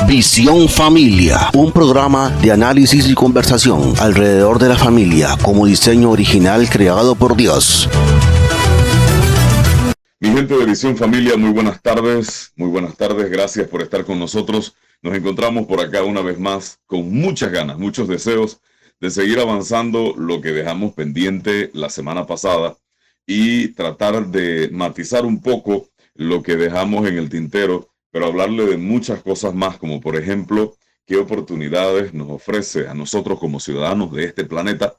Visión Familia, un programa de análisis y conversación alrededor de la familia como diseño original creado por Dios. Mi gente de Visión Familia, muy buenas tardes, gracias por estar con nosotros. Nos encontramos por acá una vez más con muchas ganas, muchos deseos de seguir avanzando lo que dejamos pendiente la semana pasada y tratar de matizar un poco lo que dejamos en el tintero, pero hablarle de muchas cosas más, como por ejemplo, qué oportunidades nos ofrece a nosotros como ciudadanos de este planeta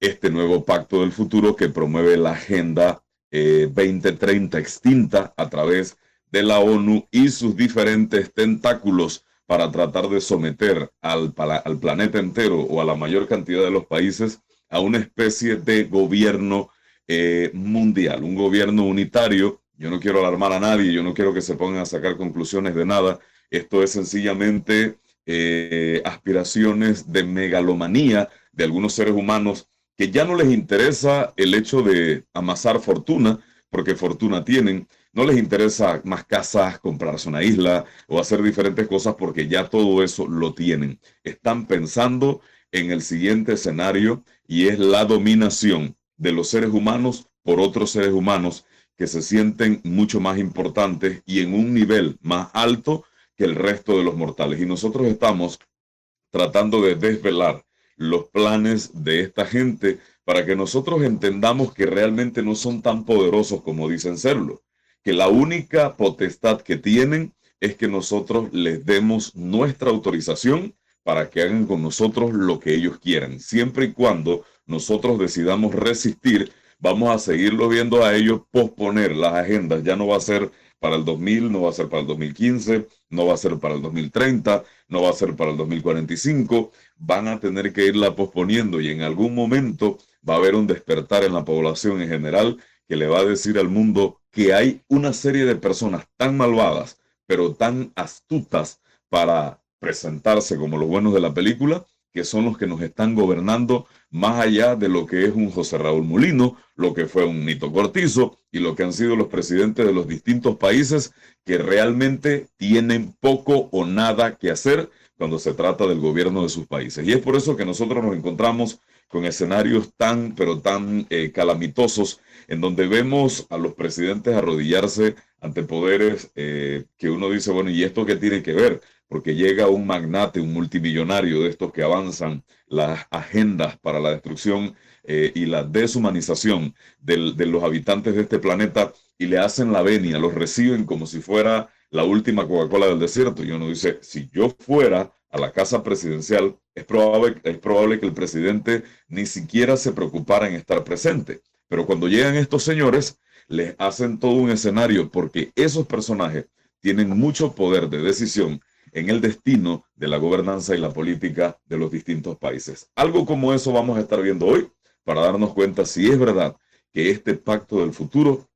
este nuevo pacto del futuro que promueve la Agenda 2030 extinta a través de la ONU y sus diferentes tentáculos para tratar de someter al planeta entero o a la mayor cantidad de los países a una especie de gobierno mundial, un gobierno unitario. Yo no quiero alarmar a nadie, yo no quiero que se pongan a sacar conclusiones de nada. Esto es sencillamente aspiraciones de megalomanía de algunos seres humanos que ya no les interesa el hecho de amasar fortuna, porque fortuna tienen, no les interesa más casas, comprarse una isla o hacer diferentes cosas porque ya todo eso lo tienen. Están pensando en el siguiente escenario y es la dominación de los seres humanos por otros seres humanos que se sienten mucho más importantes y en un nivel más alto que el resto de los mortales. Y nosotros estamos tratando de desvelar los planes de esta gente para que nosotros entendamos que realmente no son tan poderosos como dicen serlo, que la única potestad que tienen es que nosotros les demos nuestra autorización para que hagan con nosotros lo que ellos quieran. Siempre y cuando nosotros decidamos resistir, vamos a seguirlo viendo a ellos posponer las agendas. Ya no va a ser para el 2000, no va a ser para el 2015, no va a ser para el 2030, no va a ser para el 2045. Van a tener que irla posponiendo y en algún momento va a haber un despertar en la población en general que le va a decir al mundo que hay una serie de personas tan malvadas, pero tan astutas para presentarse como los buenos de la película, que son los que nos están gobernando más allá de lo que es un José Raúl Mulino, lo que fue un Nito Cortizo y lo que han sido los presidentes de los distintos países que realmente tienen poco o nada que hacer cuando se trata del gobierno de sus países. Y es por eso que nosotros nos encontramos con escenarios tan, pero tan calamitosos, en donde vemos a los presidentes arrodillarse ante poderes que uno dice, bueno, ¿y esto qué tiene que ver? Porque llega un magnate, un multimillonario de estos que avanzan las agendas para la destrucción y la deshumanización de los habitantes de este planeta y le hacen la venia, los reciben como si fuera la última Coca-Cola del desierto. Y uno dice, si yo fuera a la casa presidencial, es probable que el presidente ni siquiera se preocupara en estar presente. Pero cuando llegan estos señores, les hacen todo un escenario porque esos personajes tienen mucho poder de decisión en el destino de la gobernanza y la política de los distintos países. Algo como eso vamos a estar viendo hoy para darnos cuenta si es verdad que este pacto del futuro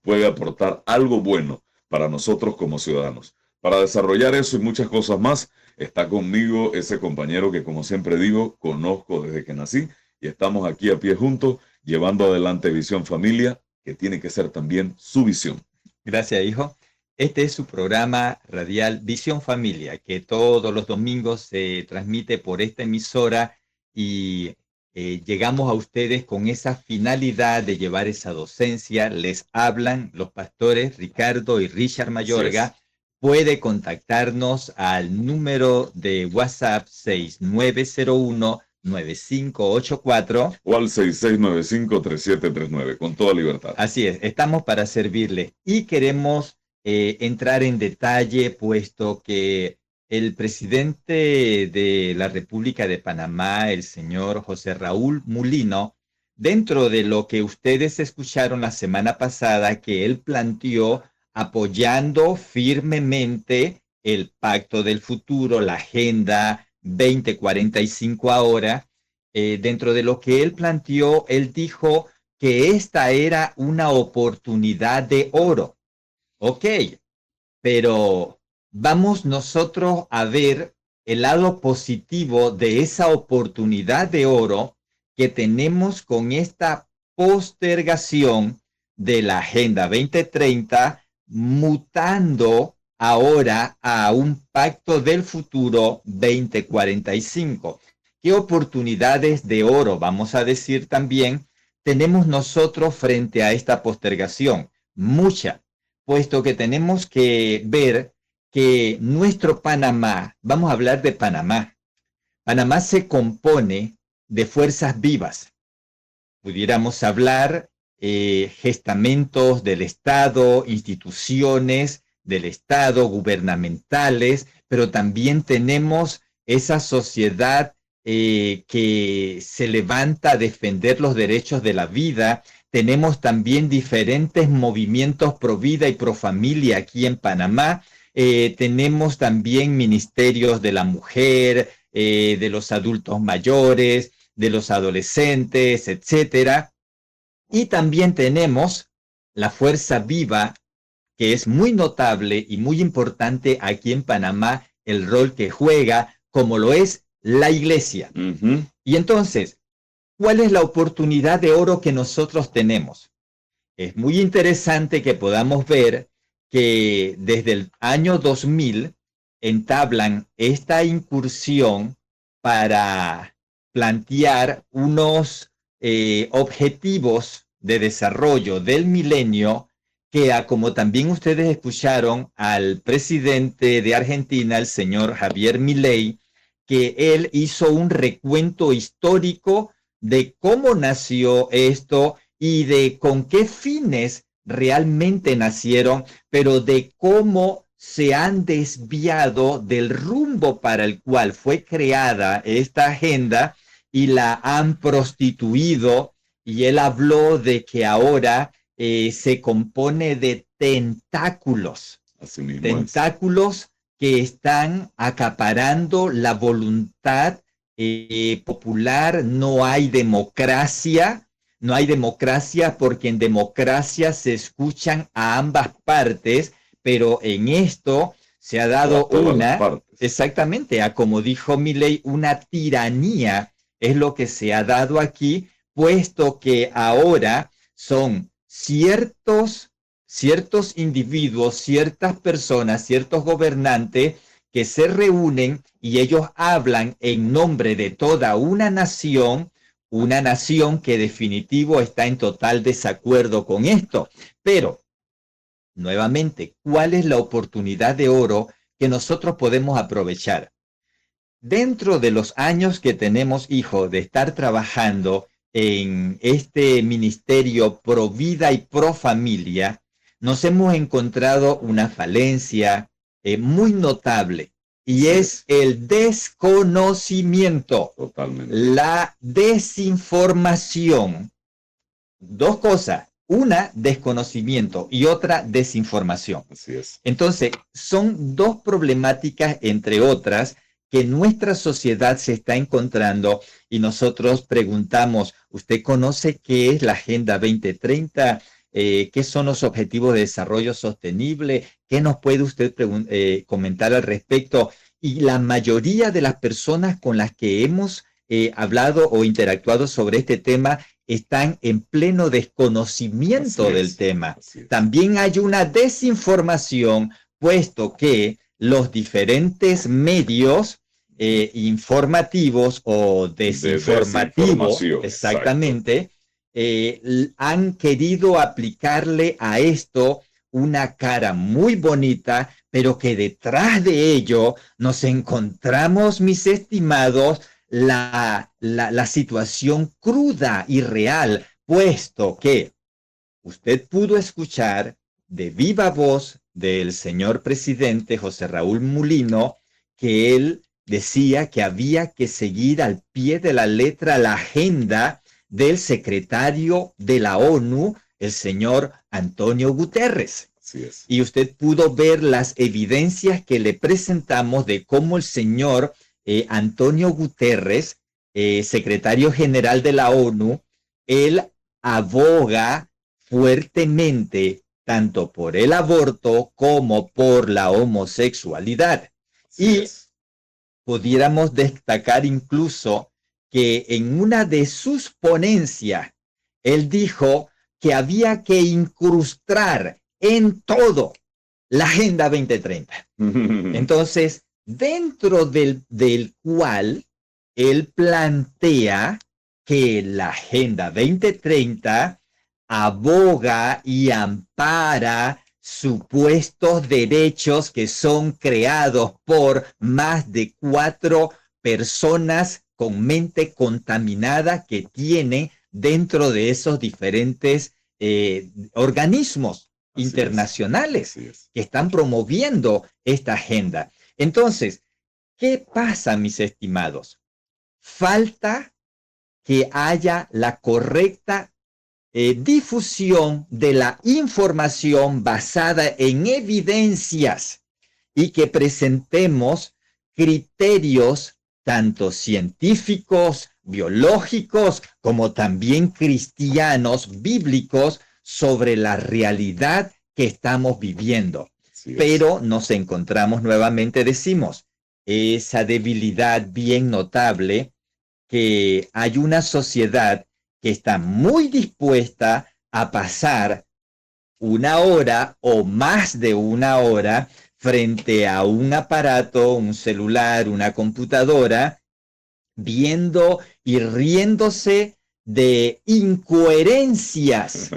puede aportar algo bueno para nosotros como ciudadanos. Para desarrollar eso y muchas cosas más, está conmigo ese compañero que, como siempre digo, conozco desde que nací y estamos aquí a pie juntos llevando adelante Visión Familia, que tiene que ser también su visión. Gracias, hijo. Este es su programa radial Visión Familia, que todos los domingos se transmite por esta emisora y llegamos a ustedes con esa finalidad de llevar esa docencia. Les hablan los pastores Ricardo y Richard Mayorga. Sí. Puede contactarnos al número de WhatsApp 6901-9584 o al 6695-3739, con toda libertad. Así es, estamos para servirle y queremos entrar en detalle, puesto que el presidente de la República de Panamá, el señor José Raúl Mulino, dentro de lo que ustedes escucharon la semana pasada, que él planteó apoyando firmemente el Pacto del Futuro, la Agenda 2045 ahora, dentro de lo que él planteó, él dijo que esta era una oportunidad de oro. Ok, pero vamos nosotros a ver el lado positivo de esa oportunidad de oro que tenemos con esta postergación de la Agenda 2030, mutando ahora a un pacto del futuro 2045. ¿Qué oportunidades de oro, vamos a decir también, tenemos nosotros frente a esta postergación? Mucha, puesto que tenemos que ver que nuestro Panamá, vamos a hablar de Panamá, Panamá se compone de fuerzas vivas. Pudiéramos hablar gestamentos del Estado, instituciones del Estado, gubernamentales, pero también tenemos esa sociedad que se levanta a defender los derechos de la vida. Tenemos también diferentes movimientos pro vida y pro familia aquí en Panamá. Tenemos también ministerios de la mujer, de los adultos mayores, de los adolescentes, etcétera. Y también tenemos la fuerza viva, que es muy notable y muy importante aquí en Panamá, el rol que juega, como lo es la iglesia. Y entonces, ¿cuál es la oportunidad de oro que nosotros tenemos? Es muy interesante que podamos ver que desde el año 2000 entablan esta incursión para plantear unos objetivos de desarrollo del milenio que, como también ustedes escucharon al presidente de Argentina, el señor Javier Milei, que él hizo un recuento histórico de cómo nació esto y de con qué fines realmente nacieron, pero de cómo se han desviado del rumbo para el cual fue creada esta agenda y la han prostituido. Y él habló de que ahora se compone de tentáculos, tentáculos que están acaparando la voluntad popular. No hay democracia, no hay democracia porque en democracia se escuchan a ambas partes, pero en esto se ha dado exactamente, a como dijo Milei, una tiranía es lo que se ha dado aquí, puesto que ahora son ciertos individuos, ciertas personas, ciertos gobernantes que se reúnen y ellos hablan en nombre de toda una nación que definitivo está en total desacuerdo con esto. Pero, nuevamente, ¿cuál es la oportunidad de oro que nosotros podemos aprovechar? Dentro de los años que tenemos, hijo, de estar trabajando en este ministerio pro vida y pro familia, nos hemos encontrado una falencia muy notable y es el desconocimiento, la desinformación. Dos cosas, una desconocimiento y otra desinformación. Así es. Entonces, son dos problemáticas, entre otras, que nuestra sociedad se está encontrando y nosotros preguntamos, ¿usted conoce qué es la Agenda 2030? ¿Qué son los Objetivos de Desarrollo Sostenible? ¿Qué nos puede usted comentar al respecto? Y la mayoría de las personas con las que hemos hablado o interactuado sobre este tema están en pleno desconocimiento del tema. También hay una desinformación, puesto que los diferentes medios informativos o desinformativos, exactamente, han querido aplicarle a esto una cara muy bonita, pero que detrás de ello nos encontramos, mis estimados, la situación cruda y real, puesto que usted pudo escuchar de viva voz del señor presidente José Raúl Mulino que él decía que había que seguir al pie de la letra la agenda del secretario de la ONU, el señor Antonio Guterres. Así es. Y usted pudo ver las evidencias que le presentamos de cómo el señor Antonio Guterres, secretario general de la ONU, él aboga fuertemente tanto por el aborto como por la homosexualidad. Y pudiéramos destacar incluso que en una de sus ponencias, él dijo que había que incrustar en todo la Agenda 2030. Entonces, dentro del cual él plantea que la Agenda 2030 aboga y ampara supuestos derechos que son creados por más de 4 personas con mente contaminada que tiene dentro de esos diferentes organismos internacionales que están promoviendo esta agenda. Entonces, ¿qué pasa, mis estimados? Falta que haya la correcta difusión de la información basada en evidencias y que presentemos criterios tanto científicos, biológicos, como también cristianos, bíblicos, sobre la realidad que estamos viviendo. Pero nos encontramos nuevamente, decimos, esa debilidad bien notable, que hay una sociedad que está muy dispuesta a pasar 1 hora o más de 1 hora frente a un aparato, un celular, una computadora, viendo y riéndose de incoherencias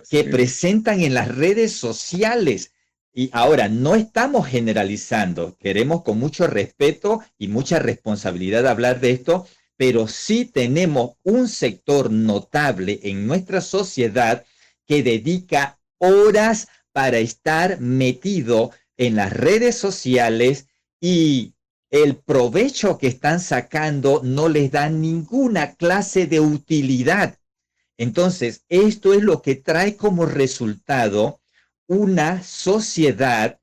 que presentan en las redes sociales. Y ahora, no estamos generalizando, queremos con mucho respeto y mucha responsabilidad hablar de esto, pero sí tenemos un sector notable en nuestra sociedad que dedica horas para estar metido en las redes sociales y el provecho que están sacando no les da ninguna clase de utilidad. Entonces, esto es lo que trae como resultado una sociedad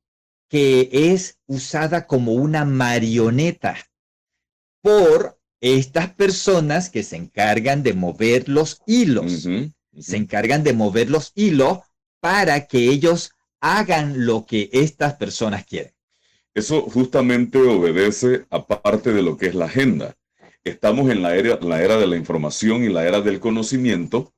que es usada como una marioneta por estas personas que se encargan de mover los hilos. Se encargan de mover los hilos para que ellos hagan lo que estas personas quieren. Eso justamente obedece a parte de lo que es la agenda. Estamos en la era de la información y la era del conocimiento,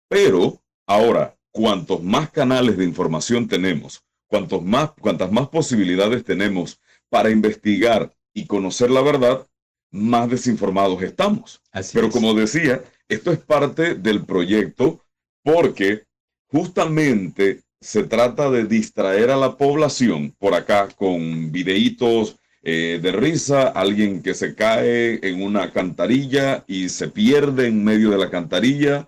pero ahora, cuantos más canales de información tenemos, cuantas más posibilidades tenemos para investigar y conocer la verdad, más desinformados estamos. Pero como decía, esto es parte del proyecto porque justamente se trata de distraer a la población por acá con videitos de risa, alguien que se cae en una alcantarilla y se pierde en medio de la alcantarilla,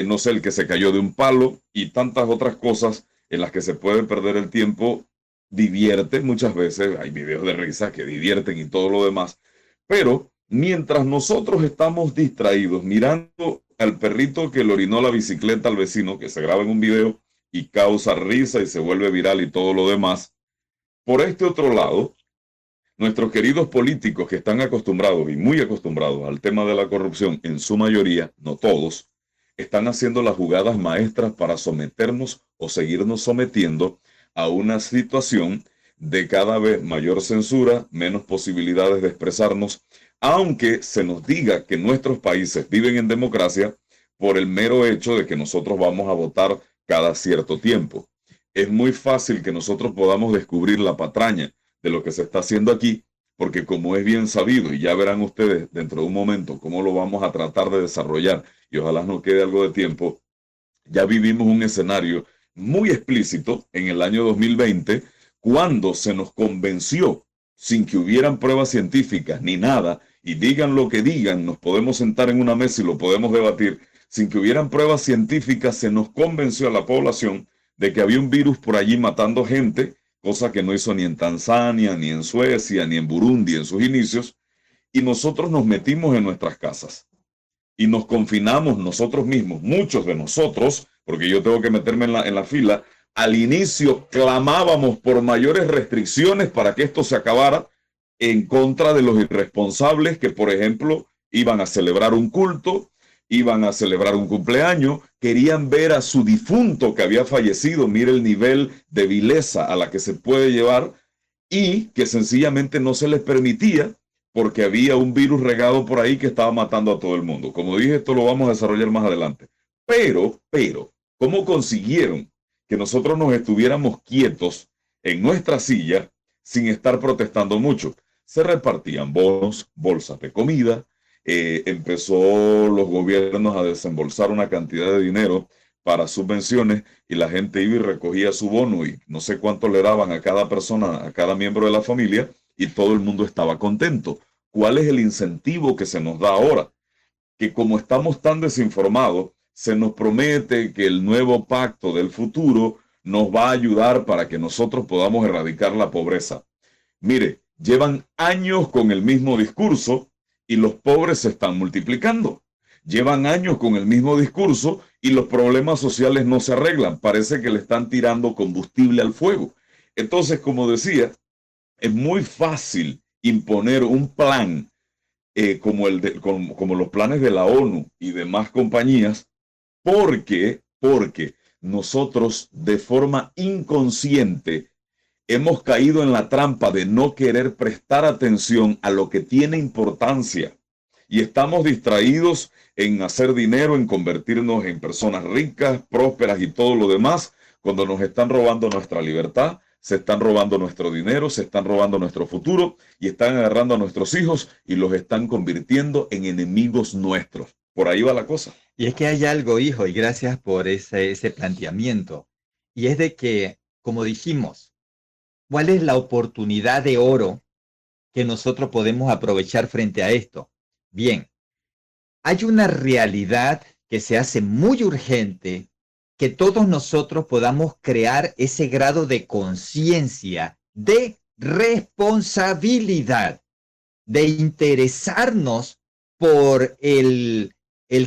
no sé, el que se cayó de un palo y tantas otras cosas en las que se puede perder el tiempo. Divierte muchas veces, hay videos de risa que divierten y todo lo demás, pero mientras nosotros estamos distraídos mirando al perrito que le orinó la bicicleta al vecino, que se graba en un video y causa risa y se vuelve viral y todo lo demás, por este otro lado, nuestros queridos políticos que están acostumbrados y muy acostumbrados al tema de la corrupción, en su mayoría, no todos, están haciendo las jugadas maestras para someternos o seguirnos sometiendo a una situación de cada vez mayor censura, menos posibilidades de expresarnos, aunque se nos diga que nuestros países viven en democracia por el mero hecho de que nosotros vamos a votar cada cierto tiempo. Es muy fácil que nosotros podamos descubrir la patraña de lo que se está haciendo aquí, porque como es bien sabido, y ya verán ustedes dentro de un momento cómo lo vamos a tratar de desarrollar, y ojalá nos quede algo de tiempo, ya vivimos un escenario muy explícito en el año 2020, cuando se nos convenció, sin que hubieran pruebas científicas ni nada, y digan lo que digan, nos podemos sentar en una mesa y lo podemos debatir, sin que hubieran pruebas científicas, se nos convenció a la población de que había un virus por allí matando gente, cosa que no hizo ni en Tanzania, ni en Suecia, ni en Burundi en sus inicios, y nosotros nos metimos en nuestras casas y nos confinamos nosotros mismos, muchos de nosotros, porque yo tengo que meterme en la fila. Al inicio clamábamos por mayores restricciones para que esto se acabara, en contra de los irresponsables que, por ejemplo, iban a celebrar un culto, iban a celebrar un cumpleaños, querían ver a su difunto que había fallecido, mire el nivel de vileza a la que se puede llevar, y que sencillamente no se les permitía porque había un virus regado por ahí que estaba matando a todo el mundo. Como dije, esto lo vamos a desarrollar más adelante. Pero, ¿cómo consiguieron que nosotros nos estuviéramos quietos en nuestra silla sin estar protestando mucho. Se repartían bonos, bolsas de comida, empezó los gobiernos a desembolsar una cantidad de dinero para subvenciones y la gente iba y recogía su bono y no sé cuánto le daban a cada persona, a cada miembro de la familia y todo el mundo estaba contento. ¿Cuál es el incentivo que se nos da ahora? Que como estamos tan desinformados, se nos promete que el nuevo pacto del futuro nos va a ayudar para que nosotros podamos erradicar la pobreza. Mire, llevan años con el mismo discurso y los pobres se están multiplicando. Llevan años con el mismo discurso y los problemas sociales no se arreglan. Parece que le están tirando combustible al fuego. Entonces, como decía, es muy fácil imponer un plan como los planes de la ONU y demás compañías, porque nosotros de forma inconsciente hemos caído en la trampa de no querer prestar atención a lo que tiene importancia y estamos distraídos en hacer dinero, en convertirnos en personas ricas, prósperas y todo lo demás, cuando nos están robando nuestra libertad, se están robando nuestro dinero, se están robando nuestro futuro y están agarrando a nuestros hijos y los están convirtiendo en enemigos nuestros. Por ahí va la cosa. Y es que hay algo, hijo, y gracias por ese planteamiento. Y es de que, como dijimos, ¿cuál es la oportunidad de oro que nosotros podemos aprovechar frente a esto? Bien, hay una realidad que se hace muy urgente, que todos nosotros podamos crear ese grado de conciencia, de responsabilidad, de interesarnos por el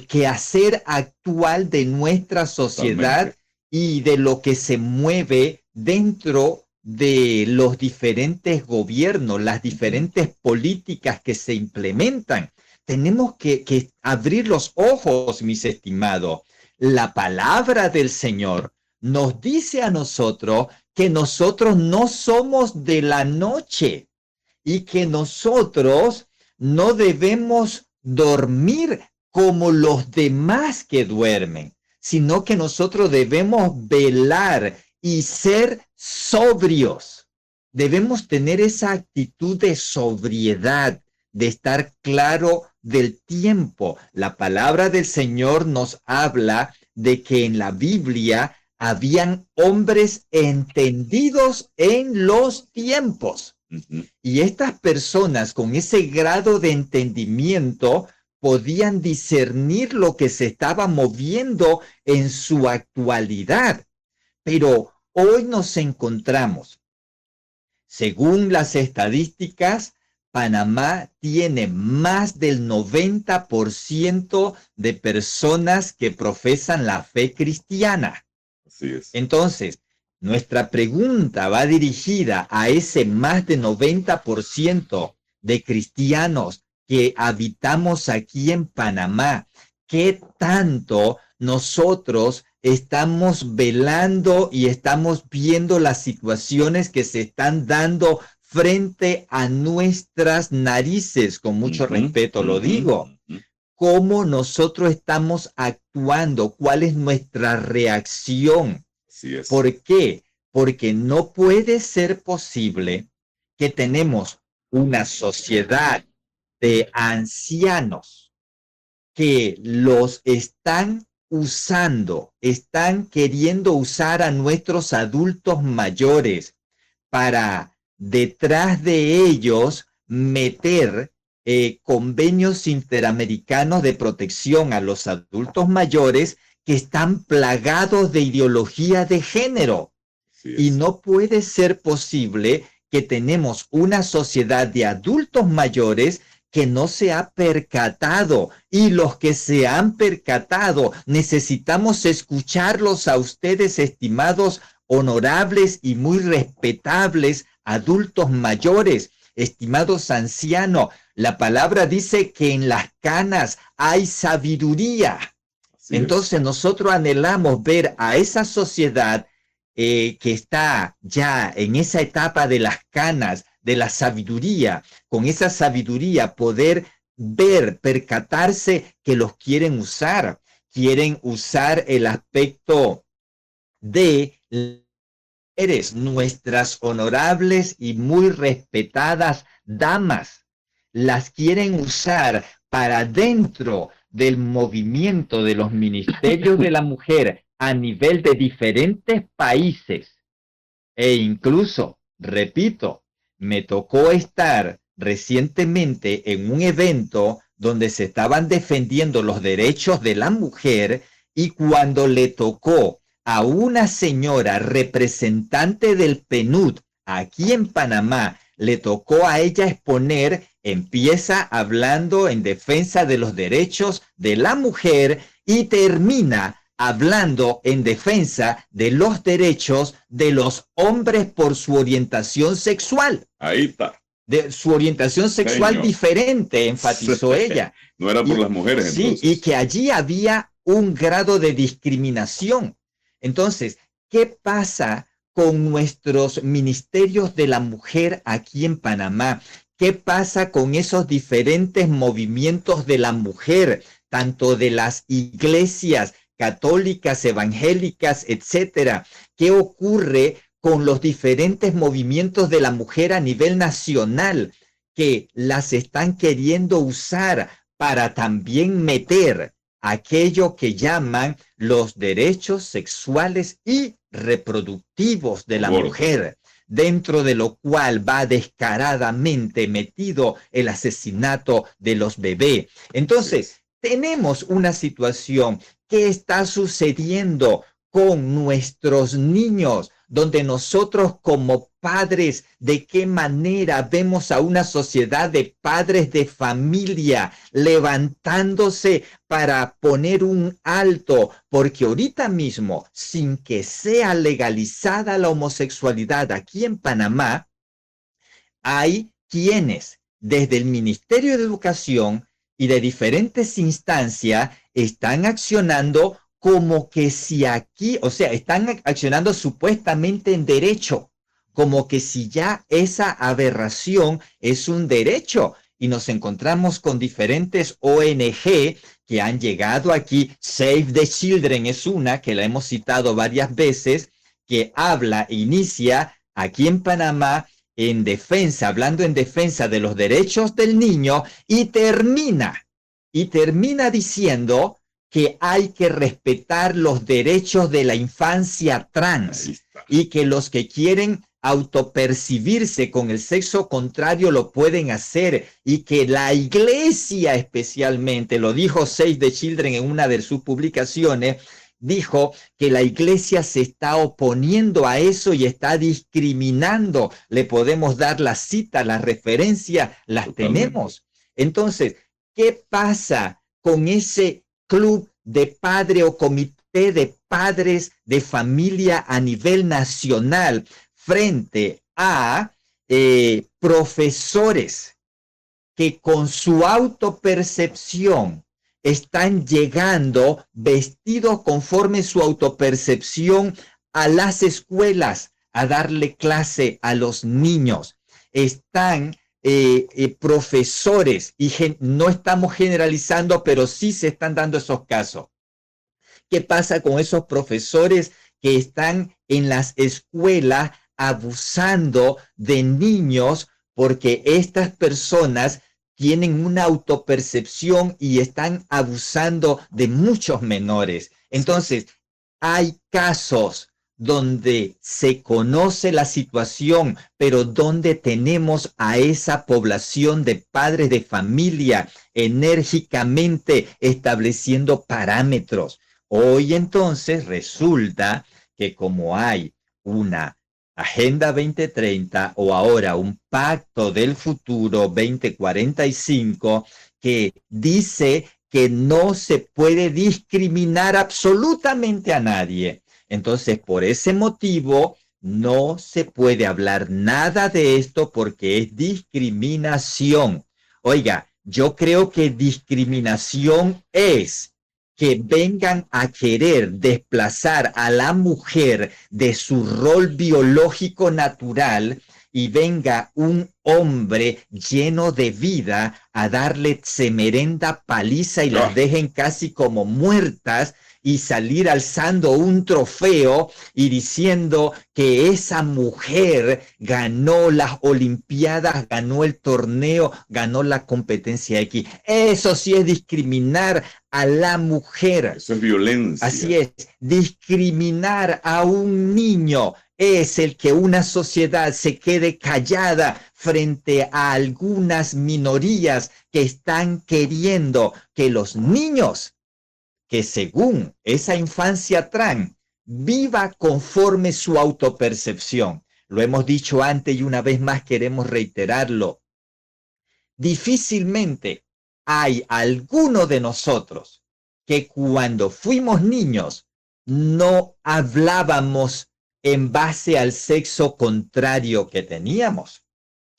quehacer actual de nuestra sociedad. Totalmente. Y de lo que se mueve dentro de los diferentes gobiernos, las diferentes políticas que se implementan. Tenemos que abrir los ojos, mis estimados. La palabra del Señor nos dice a nosotros que nosotros no somos de la noche y que nosotros no debemos dormir como los demás que duermen, sino que nosotros debemos velar y ser sobrios. Debemos tener esa actitud de sobriedad, de estar claro del tiempo. La palabra del Señor nos habla de que en la Biblia habían hombres entendidos en los tiempos. Y estas personas con ese grado de entendimiento podían discernir lo que se estaba moviendo en su actualidad. Pero hoy nos encontramos, según las estadísticas, Panamá tiene más del 90% de personas que profesan la fe cristiana. Así es. Entonces, nuestra pregunta va dirigida a ese más de 90% de cristianos que habitamos aquí en Panamá. ¿Qué tanto nosotros estamos velando y estamos viendo las situaciones que se están dando frente a nuestras narices? Con mucho respeto lo digo. ¿Cómo nosotros estamos actuando? ¿Cuál es nuestra reacción? Así es. ¿Por qué? Porque no puede ser posible que tenemos una sociedad de ancianos que los están usando, están queriendo usar a nuestros adultos mayores para detrás de ellos meter convenios interamericanos de protección a los adultos mayores que están plagados de ideología de género. Y no puede ser posible que tenemos una sociedad de adultos mayores que no se ha percatado, y los que se han percatado necesitamos escucharlos a ustedes, estimados, honorables y muy respetables adultos mayores, estimados ancianos. La palabra dice que en las canas hay sabiduría. Entonces nosotros anhelamos ver a esa sociedad que está ya en esa etapa de las canas, de la sabiduría, con esa sabiduría poder ver, percatarse que los quieren usar el aspecto de mujeres, nuestras honorables y muy respetadas damas, las quieren usar para dentro del movimiento de los ministerios de la mujer a nivel de diferentes países. E incluso, repito, me tocó estar recientemente en un evento donde se estaban defendiendo los derechos de la mujer, y cuando le tocó a una señora representante del PNUD aquí en Panamá, le tocó a ella exponer, empieza hablando en defensa de los derechos de la mujer y termina hablando en defensa de los derechos de los hombres por su orientación sexual. Ahí está. De su orientación sexual Señor. diferente, enfatizó ella. No era por las mujeres, sí, entonces. y que allí había un grado de discriminación. Entonces, ¿qué pasa con nuestros ministerios de la mujer aquí en Panamá? ¿Qué pasa con esos diferentes movimientos de la mujer, tanto de las iglesias católicas, evangélicas, etcétera? ¿Qué ocurre con los diferentes movimientos de la mujer a nivel nacional, que las están queriendo usar para también meter aquello que llaman los derechos sexuales y reproductivos de la mujer, dentro de lo cual va descaradamente metido el asesinato de los bebés? Entonces, tenemos una situación que está sucediendo con nuestros niños, donde nosotros como padres, ¿de qué manera vemos a una sociedad de padres de familia levantándose para poner un alto? Porque ahorita mismo, sin que sea legalizada la homosexualidad aquí en Panamá, hay quienes desde el Ministerio de Educación y de diferentes instancias están accionando como que si aquí, o sea, están accionando supuestamente en derecho, como que si ya esa aberración es un derecho. Y nos encontramos con diferentes ONG que han llegado aquí. Save the Children es una que la hemos citado varias veces, que habla e inicia aquí en Panamá en defensa, hablando en defensa de los derechos del niño, y termina diciendo que hay que respetar los derechos de la infancia trans y que los que quieren autopercibirse con el sexo contrario lo pueden hacer, y que la iglesia especialmente, lo dijo Save the Children en una de sus publicaciones, dijo que la iglesia se está oponiendo a eso y está discriminando. Le podemos dar la cita, la referencia, las tenemos. Entonces, ¿qué pasa con ese club de padre o comité de padres de familia a nivel nacional frente a profesores que con su autopercepción están llegando vestidos conforme su autopercepción a las escuelas a darle clase a los niños? Están profesores, y no estamos generalizando, pero sí se están dando esos casos. ¿Qué pasa con esos profesores que están en las escuelas abusando de niños, porque estas personas tienen una autopercepción y están abusando de muchos menores? Entonces, hay casos donde se conoce la situación, pero donde tenemos a esa población de padres de familia enérgicamente estableciendo parámetros. Hoy entonces resulta que como hay una Agenda 2030 o ahora un Pacto del Futuro 2045 que dice que no se puede discriminar absolutamente a nadie, entonces por ese motivo no se puede hablar nada de esto porque es discriminación. Oiga, yo creo que discriminación es que vengan a querer desplazar a la mujer de su rol biológico natural y venga un hombre lleno de vida a darle semerenda paliza y las dejen casi como muertas, y salir alzando un trofeo y diciendo que esa mujer ganó las Olimpiadas, ganó el torneo, ganó la competencia X. Eso sí es discriminar a la mujer. Eso es violencia. Así es, discriminar a un niño es el que una sociedad se quede callada frente a algunas minorías que están queriendo que los niños, que según esa infancia trans, viva conforme su autopercepción. Lo hemos dicho antes y una vez más queremos reiterarlo. Difícilmente hay alguno de nosotros que cuando fuimos niños no hablábamos en base al sexo contrario que teníamos.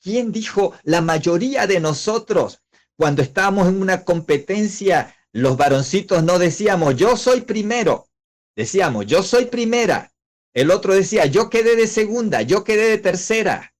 ¿Quién dijo? La mayoría de nosotros, cuando estábamos en una competencia, los varoncitos no decíamos, yo soy primero. Decíamos, yo soy primera. El otro decía, yo quedé de segunda, yo quedé de tercera.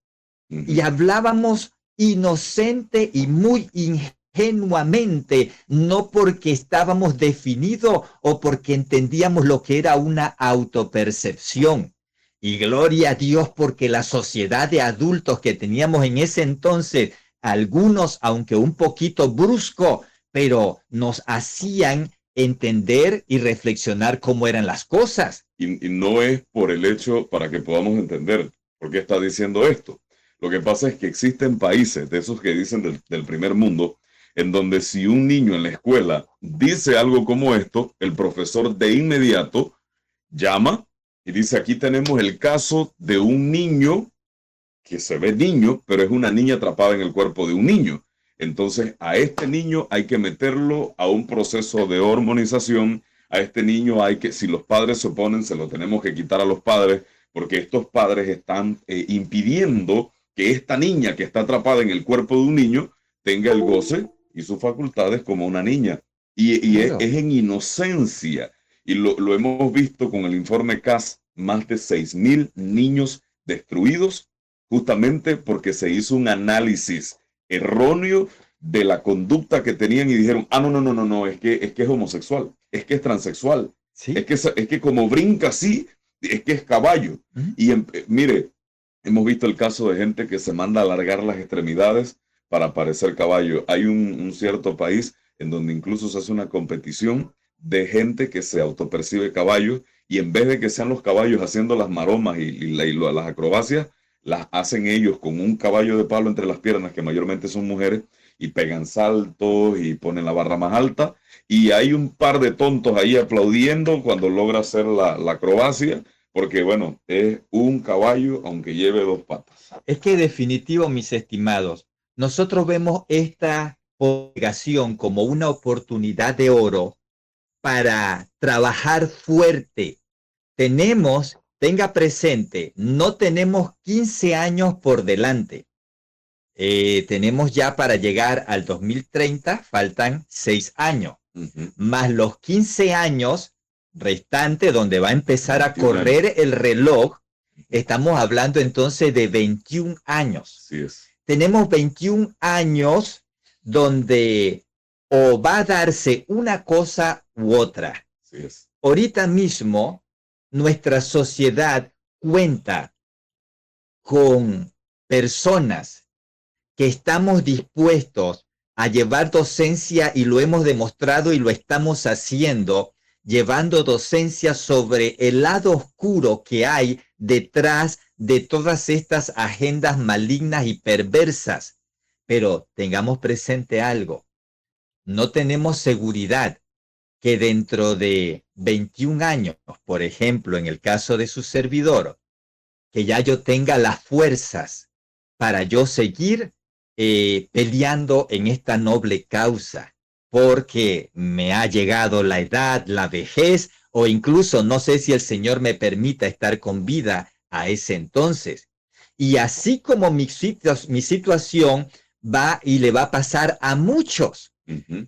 Y hablábamos inocente y muy ingenuamente, no porque estábamos definidos o porque entendíamos lo que era una autopercepción. Y gloria a Dios porque la sociedad de adultos que teníamos en ese entonces, algunos, aunque un poquito brusco, pero nos hacían entender y reflexionar cómo eran las cosas. Y no es por el hecho para que podamos entender por qué está diciendo esto. Lo que pasa es que existen países de esos que dicen del primer mundo, en donde si un niño en la escuela dice algo como esto, el profesor de inmediato llama y dice, aquí tenemos el caso de un niño que se ve niño, pero es una niña atrapada en el cuerpo de un niño. Entonces, a este niño hay que meterlo a un proceso de hormonización. A este niño hay que, si los padres se oponen, se lo tenemos que quitar a los padres, porque estos padres están impidiendo que esta niña que está atrapada en el cuerpo de un niño tenga el goce y sus facultades como una niña. Y claro, es en inocencia. Y lo hemos visto con el informe CAS, más de 6,000 niños destruidos, justamente porque se hizo un análisis erróneo de la conducta que tenían y dijeron, no, es que es homosexual, es que es transexual, ¿sí? es que como brinca así, es que es caballo. Y mire, hemos visto el caso de gente que se manda a alargar las extremidades para parecer caballo. Hay un cierto país en donde incluso se hace una competición de gente que se autopercibe caballo y en vez de que sean los caballos haciendo las maromas y las acrobacias, las hacen ellos con un caballo de palo entre las piernas, que mayormente son mujeres, y pegan saltos y ponen la barra más alta. Y hay un par de tontos ahí aplaudiendo cuando logra hacer la acrobacia, porque bueno, es un caballo aunque lleve 2 patas. Es que definitivo, mis estimados, nosotros vemos esta obligación como una oportunidad de oro para trabajar fuerte. Tenga presente, no tenemos 15 años por delante. Tenemos ya para llegar al 2030, faltan 6 años, más los 15 años restantes donde va a empezar a correr el reloj. Estamos hablando entonces de 21 años. Sí es. Tenemos 21 años donde o va a darse una cosa u otra. Sí es. Ahorita mismo, nuestra sociedad cuenta con personas que estamos dispuestos a llevar docencia y lo hemos demostrado y lo estamos haciendo, llevando docencia sobre el lado oscuro que hay detrás de todas estas agendas malignas y perversas. Pero tengamos presente algo. No tenemos seguridad que dentro de 21 años, por ejemplo, en el caso de su servidor, que ya yo tenga las fuerzas para yo seguir peleando en esta noble causa, porque me ha llegado la edad, la vejez, o incluso no sé si el Señor me permita estar con vida a ese entonces. Y así como mi situación va y le va a pasar a muchos,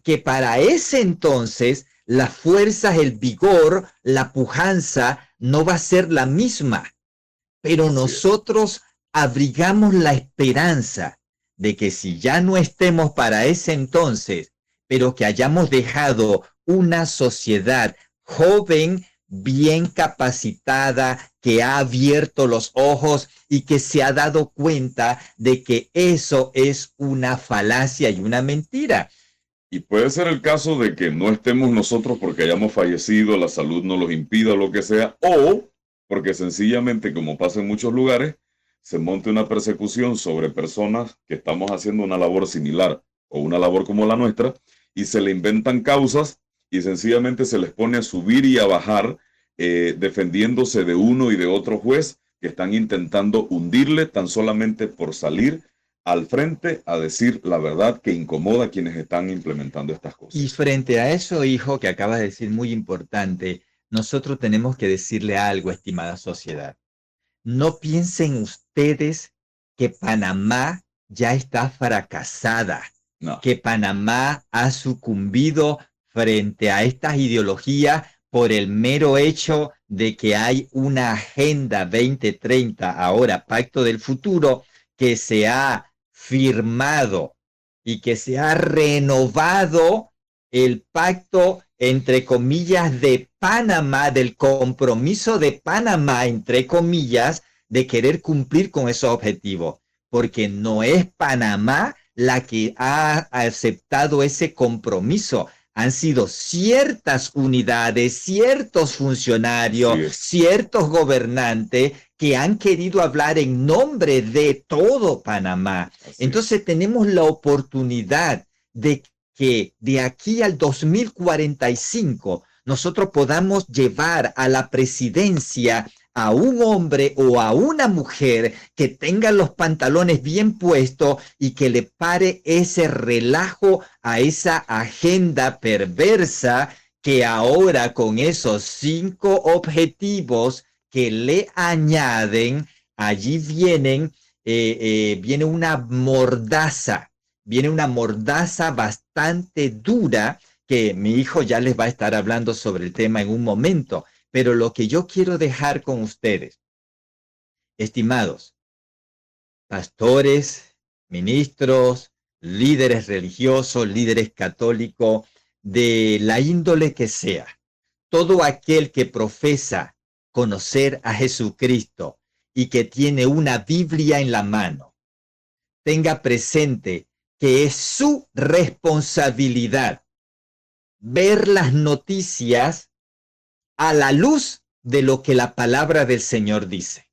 que para ese entonces las fuerzas, el vigor, la pujanza no va a ser la misma. Pero nosotros abrigamos la esperanza de que si ya no estemos para ese entonces, pero que hayamos dejado una sociedad joven bien capacitada, que ha abierto los ojos y que se ha dado cuenta de que eso es una falacia y una mentira. Y puede ser el caso de que no estemos nosotros porque hayamos fallecido, la salud nos lo impida o lo que sea, o porque sencillamente, como pasa en muchos lugares, se monte una persecución sobre personas que estamos haciendo una labor similar o una labor como la nuestra y se le inventan causas y sencillamente se les pone a subir y a bajar defendiéndose de uno y de otro juez que están intentando hundirle tan solamente por salir al frente a decir la verdad que incomoda a quienes están implementando estas cosas. Y frente a eso, hijo, que acabas de decir muy importante, nosotros tenemos que decirle algo, estimada sociedad. No piensen ustedes que Panamá ya está fracasada, No. que Panamá ha sucumbido frente a estas ideologías por el mero hecho de que hay una Agenda 2030, ahora Pacto del Futuro, que se ha firmado y que se ha renovado el pacto, entre comillas, de Panamá, del compromiso de Panamá, entre comillas, de querer cumplir con esos objetivos, porque no es Panamá la que ha aceptado ese compromiso. Han sido ciertas unidades, ciertos funcionarios, ciertos gobernantes que han querido hablar en nombre de todo Panamá. Entonces tenemos la oportunidad de que de aquí al 2045 nosotros podamos llevar a la presidencia a un hombre o a una mujer que tenga los pantalones bien puestos y que le pare ese relajo a esa agenda perversa que ahora con esos 5 objetivos que le añaden, allí viene una mordaza. Viene una mordaza bastante dura que mi hijo ya les va a estar hablando sobre el tema en un momento. Pero lo que yo quiero dejar con ustedes, estimados pastores, ministros, líderes religiosos, líderes católicos, de la índole que sea, todo aquel que profesa conocer a Jesucristo y que tiene una Biblia en la mano, tenga presente que es su responsabilidad ver las noticias a la luz de lo que la palabra del Señor dice.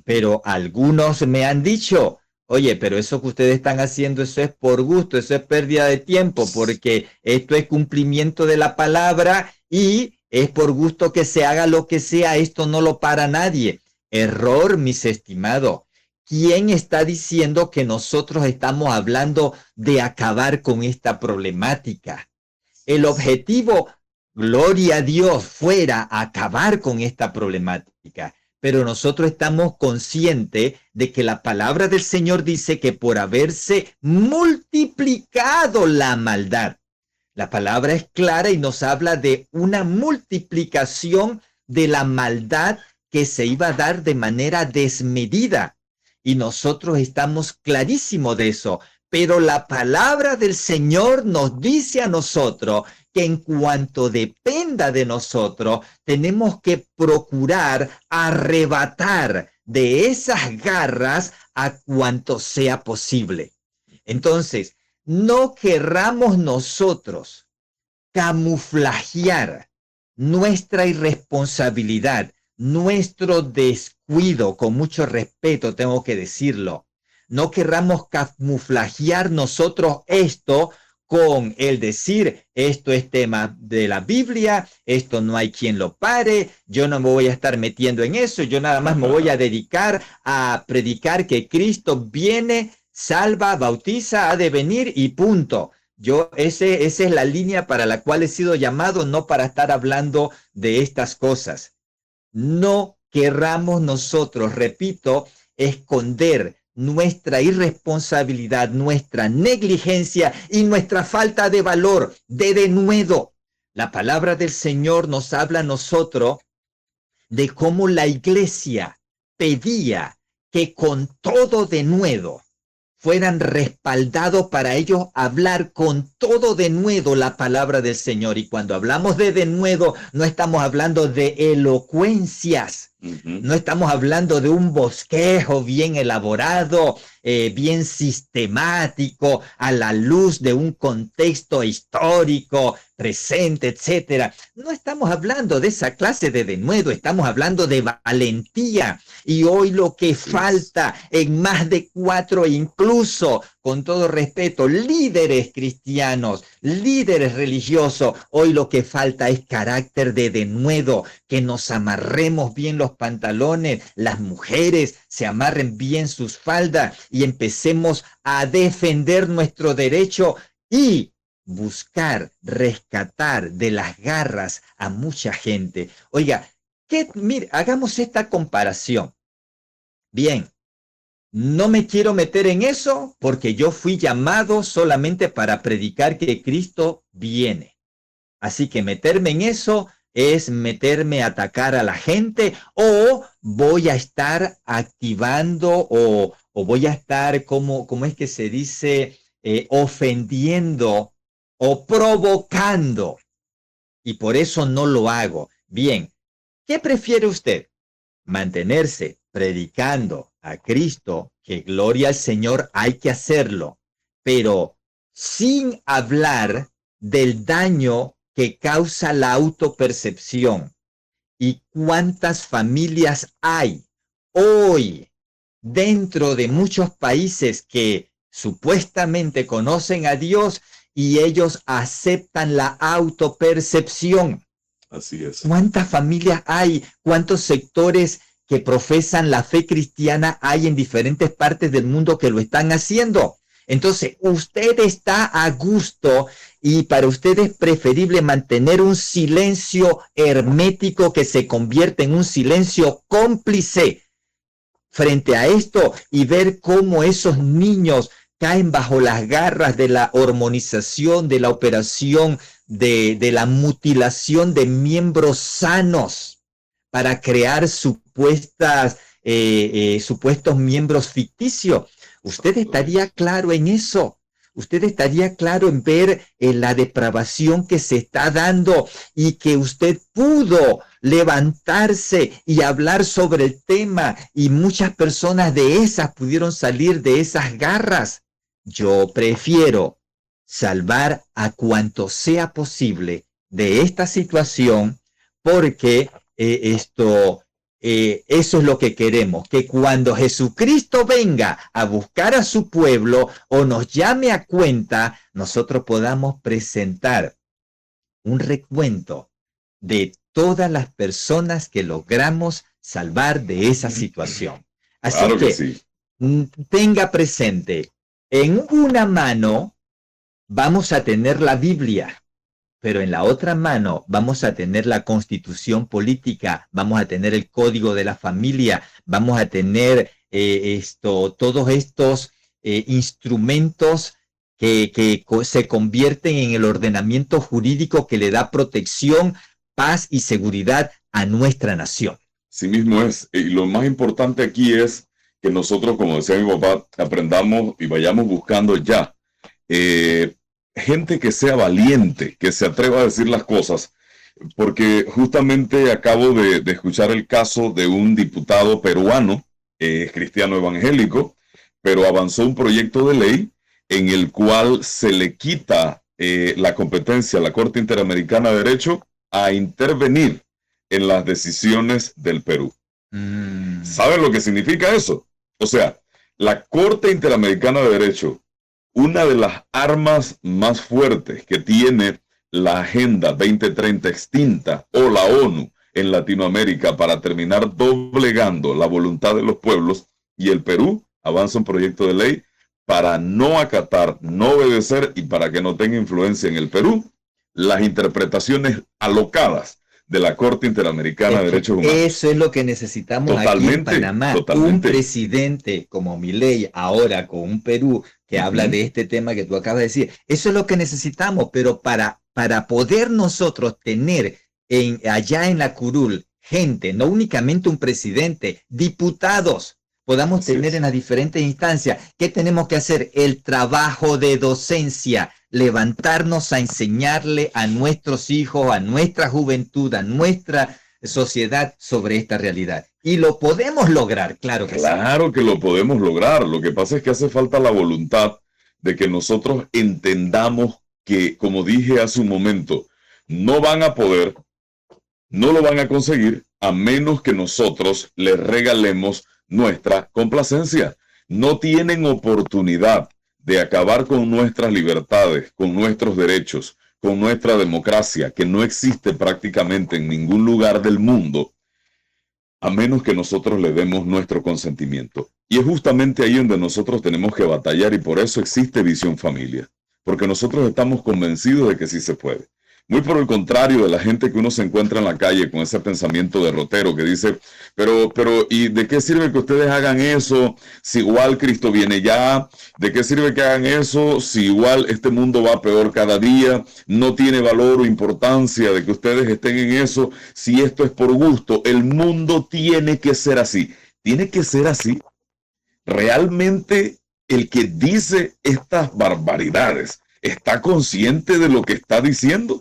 Pero algunos me han dicho, oye, pero eso que ustedes están haciendo, eso es por gusto, eso es pérdida de tiempo, porque esto es cumplimiento de la palabra y es por gusto que se haga lo que sea, esto no lo para nadie. Error, mis estimados. ¿Quién está diciendo que nosotros estamos hablando de acabar con esta problemática? El objetivo, gloria a Dios, fuera acabar con esta problemática. Pero nosotros estamos conscientes de que la palabra del Señor dice que por haberse multiplicado la maldad, la palabra es clara y nos habla de una multiplicación de la maldad que se iba a dar de manera desmedida. Y nosotros estamos clarísimos de eso. Pero la palabra del Señor nos dice a nosotros que en cuanto dependa de nosotros, tenemos que procurar arrebatar de esas garras a cuanto sea posible. Entonces, no querramos nosotros camuflajear nuestra irresponsabilidad, nuestro descuido, con mucho respeto tengo que decirlo. No querramos camuflajear nosotros esto con el decir, esto es tema de la Biblia, esto no hay quien lo pare, yo no me voy a estar metiendo en eso, yo nada más me voy a dedicar a predicar que Cristo viene, salva, bautiza, ha de venir y punto. Esa es la línea para la cual he sido llamado, no para estar hablando de estas cosas. No querramos nosotros, repito, esconder nuestra irresponsabilidad, nuestra negligencia y nuestra falta de valor, de denuedo. La palabra del Señor nos habla a nosotros de cómo la iglesia pedía que con todo denuedo fueran respaldados para ellos hablar con todo denuedo la palabra del Señor. Y cuando hablamos de denuedo, no estamos hablando de elocuencias, no estamos hablando de un bosquejo bien elaborado, bien sistemático, a la luz de un contexto histórico, presente, etcétera. No estamos hablando de esa clase de denuedo, estamos hablando de valentía. Y hoy lo que falta en más de 4, incluso, con todo respeto, líderes cristianos, líderes religiosos, hoy lo que falta es carácter de denuedo, que nos amarremos bien los pantalones, las mujeres se amarren bien sus faldas y empecemos a defender nuestro derecho y buscar rescatar de las garras a mucha gente. Oiga, mire, hagamos esta comparación. Bien, no me quiero meter en eso porque yo fui llamado solamente para predicar que Cristo viene. Así que meterme en eso es meterme a atacar a la gente, o voy a estar activando o voy a estar, ¿cómo es que se dice? Ofendiendo o provocando. Y por eso no lo hago. Bien, ¿qué prefiere usted? Mantenerse predicando a Cristo, que gloria al Señor, hay que hacerlo, pero sin hablar del daño que causa la autopercepción. ¿Y cuántas familias hay hoy dentro de muchos países que supuestamente conocen a Dios y ellos aceptan la autopercepción? Así es. ¿Cuántas familias hay? ¿Cuántos sectores que profesan la fe cristiana hay en diferentes partes del mundo que lo están haciendo? Entonces, usted está a gusto y para usted es preferible mantener un silencio hermético que se convierte en un silencio cómplice frente a esto y ver cómo esos niños caen bajo las garras de la hormonización, de la operación, de la mutilación de miembros sanos para crear supuestos miembros ficticios. Usted estaría claro en eso. Usted estaría claro en ver la depravación que se está dando y que usted pudo levantarse y hablar sobre el tema y muchas personas de esas pudieron salir de esas garras. Yo prefiero salvar a cuanto sea posible de esta situación porque eso es lo que queremos, que cuando Jesucristo venga a buscar a su pueblo o nos llame a cuenta, nosotros podamos presentar un recuento de todas las personas que logramos salvar de esa situación. Así Claro que que sí. tenga presente, en una mano vamos a tener la Biblia, pero en la otra mano vamos a tener la Constitución política, vamos a tener el Código de la Familia, vamos a tener todos estos instrumentos que se convierten en el ordenamiento jurídico que le da protección, paz y seguridad a nuestra nación. Sí mismo es. Y lo más importante aquí es que nosotros, como decía mi papá, aprendamos y vayamos buscando ya gente que sea valiente, que se atreva a decir las cosas, porque justamente acabo de escuchar el caso de un diputado peruano, cristiano evangélico, pero avanzó un proyecto de ley en el cual se le quita la competencia a la Corte Interamericana de Derecho a intervenir en las decisiones del Perú. ¿Saben lo que significa eso? O sea, la Corte Interamericana de Derecho, una de las armas más fuertes que tiene la Agenda 2030 extinta o la ONU en Latinoamérica para terminar doblegando la voluntad de los pueblos, y el Perú avanza un proyecto de ley para no acatar, no obedecer y para que no tenga influencia en el Perú las interpretaciones alocadas de la Corte Interamericana de Derechos Humanos. Eso es lo que necesitamos aquí en Panamá. Un presidente como Milei, ahora con un Perú que habla de este tema que tú acabas de decir. Eso es lo que necesitamos, pero para poder nosotros tener allá en la curul gente, no únicamente un presidente, diputados, podamos Así tener es. en las diferentes instancias. ¿Qué tenemos que hacer? El trabajo de docencia, levantarnos a enseñarle a nuestros hijos, a nuestra juventud, a nuestra sociedad sobre esta realidad. Y lo podemos lograr, claro que sí. Claro que lo podemos lograr. Lo que pasa es que hace falta la voluntad de que nosotros entendamos que, como dije hace un momento, no van a poder, no lo van a conseguir a menos que nosotros les regalemos nuestra complacencia. No tienen oportunidad de acabar con nuestras libertades, con nuestros derechos, con nuestra democracia, que no existe prácticamente en ningún lugar del mundo, a menos que nosotros le demos nuestro consentimiento. Y es justamente ahí donde nosotros tenemos que batallar, y por eso existe Visión Familia, porque nosotros estamos convencidos de que sí se puede. Muy por el contrario de la gente que uno se encuentra en la calle con ese pensamiento derrotero que dice, pero, ¿y de qué sirve que ustedes hagan eso si igual Cristo viene ya? ¿De qué sirve que hagan eso si igual este mundo va peor cada día? No tiene valor o importancia de que ustedes estén en eso si esto es por gusto. El mundo tiene que ser así. Tiene que ser así. Realmente el que dice estas barbaridades está consciente de lo que está diciendo.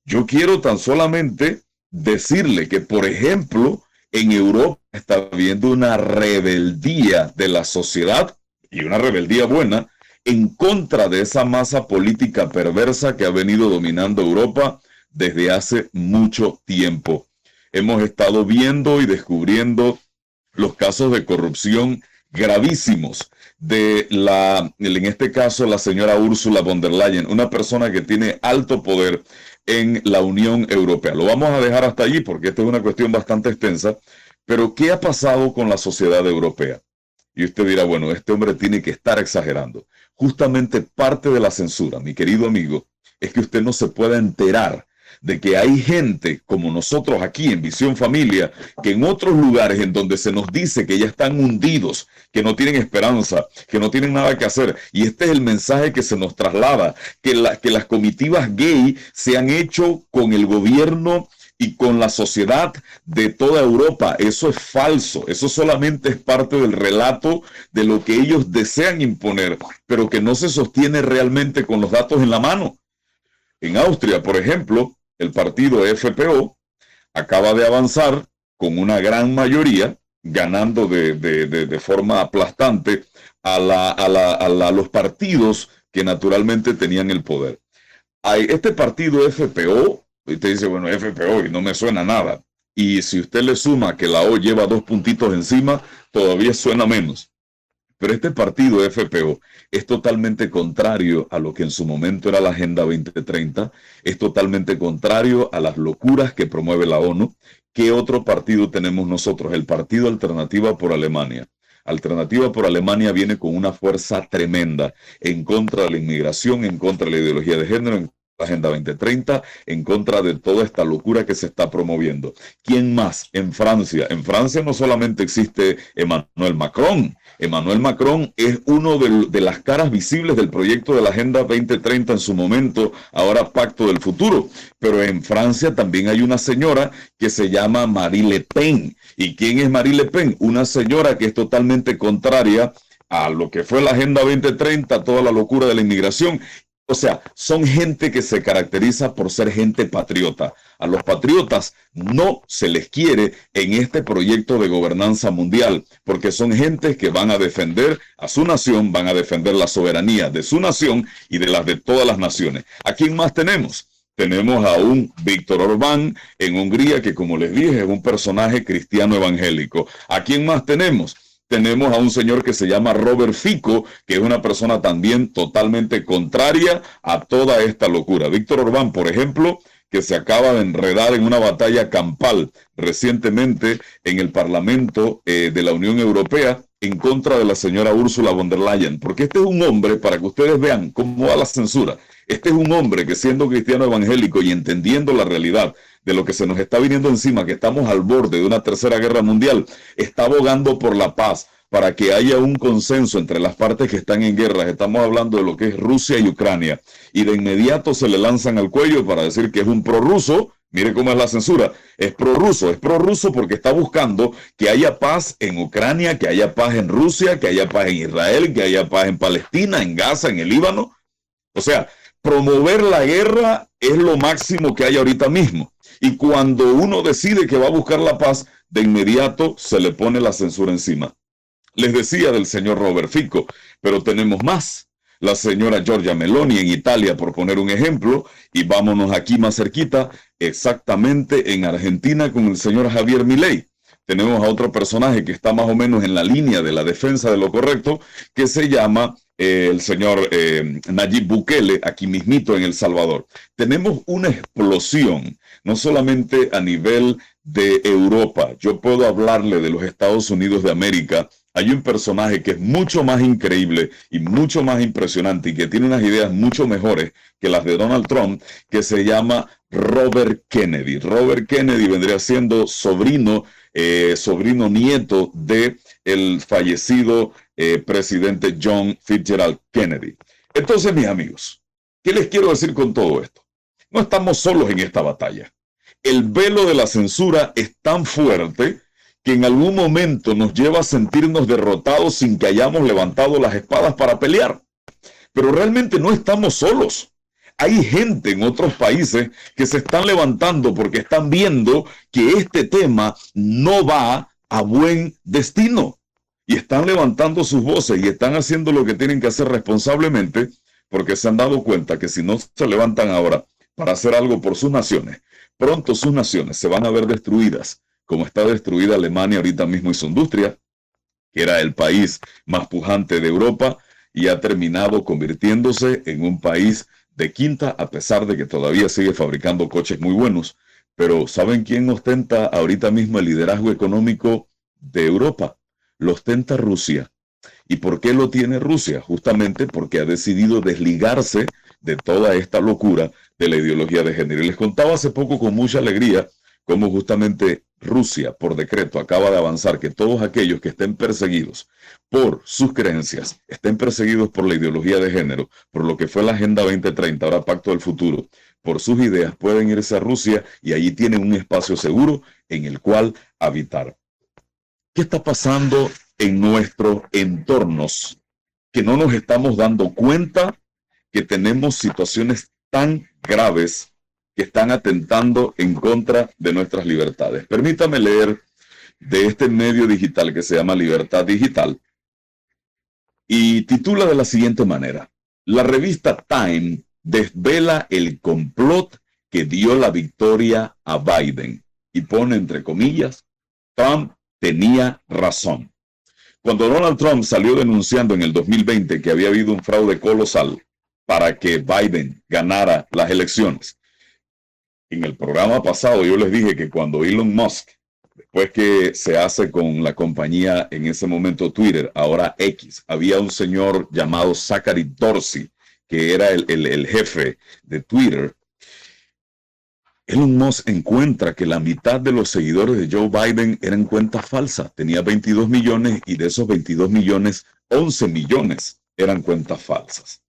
Yo quiero tan solamente decirle que, por ejemplo, en Europa está habiendo una rebeldía de la sociedad, y una rebeldía buena, en contra de esa masa política perversa que ha venido dominando Europa desde hace mucho tiempo. Hemos estado viendo y descubriendo los casos de corrupción gravísimos en este caso, la señora Ursula von der Leyen, una persona que tiene alto poder en la Unión Europea. Lo vamos a dejar hasta allí porque esta es una cuestión bastante extensa, pero ¿qué ha pasado con la sociedad europea? Y usted dirá, bueno, este hombre tiene que estar exagerando. Justamente parte de la censura, mi querido amigo, es que usted no se pueda enterar de que hay gente como nosotros aquí en Visión Familia, que en otros lugares en donde se nos dice que ya están hundidos, que no tienen esperanza, que no tienen nada que hacer, y este es el mensaje que se nos traslada, que las comitivas gay se han hecho con el gobierno y con la sociedad de toda Europa. Eso es falso, eso solamente es parte del relato de lo que ellos desean imponer, pero que no se sostiene realmente con los datos en la mano. En Austria, por ejemplo, el partido FPO acaba de avanzar con una gran mayoría, ganando de forma aplastante a los partidos que naturalmente tenían el poder. Este partido FPO, usted dice, bueno, FPO, y no me suena nada. Y si usted le suma que la O lleva 2 puntitos encima, todavía suena menos. Pero este partido FPO es totalmente contrario a lo que en su momento era la Agenda 2030, es totalmente contrario a las locuras que promueve la ONU. ¿Qué otro partido tenemos nosotros? El Partido Alternativa por Alemania. Alternativa por Alemania viene con una fuerza tremenda en contra de la inmigración, en contra de la ideología de género, en la Agenda 2030, en contra de toda esta locura que se está promoviendo. ¿Quién más? En Francia. En Francia no solamente existe Emmanuel Macron. Emmanuel Macron es uno de las caras visibles del proyecto de la Agenda 2030 en su momento, ahora Pacto del Futuro. Pero en Francia también hay una señora que se llama Marine Le Pen. ¿Y quién es Marine Le Pen? Una señora que es totalmente contraria a lo que fue la Agenda 2030, toda la locura de la inmigración. O sea, son gente que se caracteriza por ser gente patriota. A los patriotas no se les quiere en este proyecto de gobernanza mundial, porque son gente que van a defender a su nación, van a defender la soberanía de su nación y de las de todas las naciones. ¿A quién más tenemos? Tenemos a un Víctor Orbán en Hungría, que como les dije, es un personaje cristiano evangélico. ¿A quién más tenemos? Tenemos a un señor que se llama Robert Fico, que es una persona también totalmente contraria a toda esta locura. Víctor Orbán, por ejemplo, que se acaba de enredar en una batalla campal recientemente en el Parlamento de la Unión Europea en contra de la señora Ursula von der Leyen. Porque este es un hombre, para que ustedes vean cómo va la censura, este es un hombre que, siendo cristiano evangélico y entendiendo la realidad de lo que se nos está viniendo encima, que estamos al borde de una tercera guerra mundial, está abogando por la paz, para que haya un consenso entre las partes que están en guerra. Estamos hablando de lo que es Rusia y Ucrania. Y de inmediato se le lanzan al cuello para decir que es un prorruso, Mire cómo es la censura. Es prorruso porque está buscando que haya paz en Ucrania, que haya paz en Rusia, que haya paz en Israel, que haya paz en Palestina, en Gaza, en el Líbano. O sea, promover la guerra es lo máximo que hay ahorita mismo. Y cuando uno decide que va a buscar la paz, de inmediato se le pone la censura encima. Les decía del señor Robert Fico, pero tenemos más. La señora Giorgia Meloni en Italia, por poner un ejemplo, y vámonos aquí más cerquita, exactamente en Argentina con el señor Javier Milei. Tenemos a otro personaje que está más o menos en la línea de la defensa de lo correcto, que se llama el señor Nayib Bukele, aquí mismito en El Salvador. Tenemos una explosión, no solamente a nivel de Europa. Yo puedo hablarle de los Estados Unidos de América. Hay un personaje que es mucho más increíble y mucho más impresionante y que tiene unas ideas mucho mejores que las de Donald Trump, que se llama Robert Kennedy. Robert Kennedy vendría siendo sobrino nieto de el fallecido presidente John Fitzgerald Kennedy. Entonces, mis amigos, ¿qué les quiero decir con todo esto? No estamos solos en esta batalla. El velo de la censura es tan fuerte que en algún momento nos lleva a sentirnos derrotados sin que hayamos levantado las espadas para pelear. Pero realmente no estamos solos. Hay gente en otros países que se están levantando porque están viendo que este tema no va a buen destino. Y están levantando sus voces y están haciendo lo que tienen que hacer responsablemente porque se han dado cuenta que si no se levantan ahora para hacer algo por sus naciones, pronto sus naciones se van a ver destruidas, como está destruida Alemania ahorita mismo y su industria, que era el país más pujante de Europa, y ha terminado convirtiéndose en un país de quinta, a pesar de que todavía sigue fabricando coches muy buenos. Pero ¿saben quién ostenta ahorita mismo el liderazgo económico de Europa? Lo ostenta Rusia. ¿Y por qué lo tiene Rusia? Justamente porque ha decidido desligarse de toda esta locura de la ideología de género. Y les contaba hace poco con mucha alegría cómo justamente Rusia, por decreto, acaba de avanzar que todos aquellos que estén perseguidos por sus creencias, estén perseguidos por la ideología de género, por lo que fue la Agenda 2030, ahora Pacto del Futuro, por sus ideas, pueden irse a Rusia y allí tienen un espacio seguro en el cual habitar. ¿Qué está pasando en nuestros entornos que no nos estamos dando cuenta que tenemos situaciones tan graves que están atentando en contra de nuestras libertades? Permítame leer de este medio digital que se llama Libertad Digital y titula de la siguiente manera: la revista Time desvela el complot que dio la victoria a Biden y pone entre comillas, Trump tenía razón. Cuando Donald Trump salió denunciando en el 2020 que había habido un fraude colosal para que Biden ganara las elecciones, en el programa pasado yo les dije que cuando Elon Musk, después que se hace con la compañía en ese momento Twitter, ahora X, había un señor llamado Zachary Dorsey, que era el jefe de Twitter. Elon Musk encuentra que la mitad de los seguidores de Joe Biden eran cuentas falsas. Tenía 22 millones y de esos 22 millones, 11 millones eran cuentas falsas.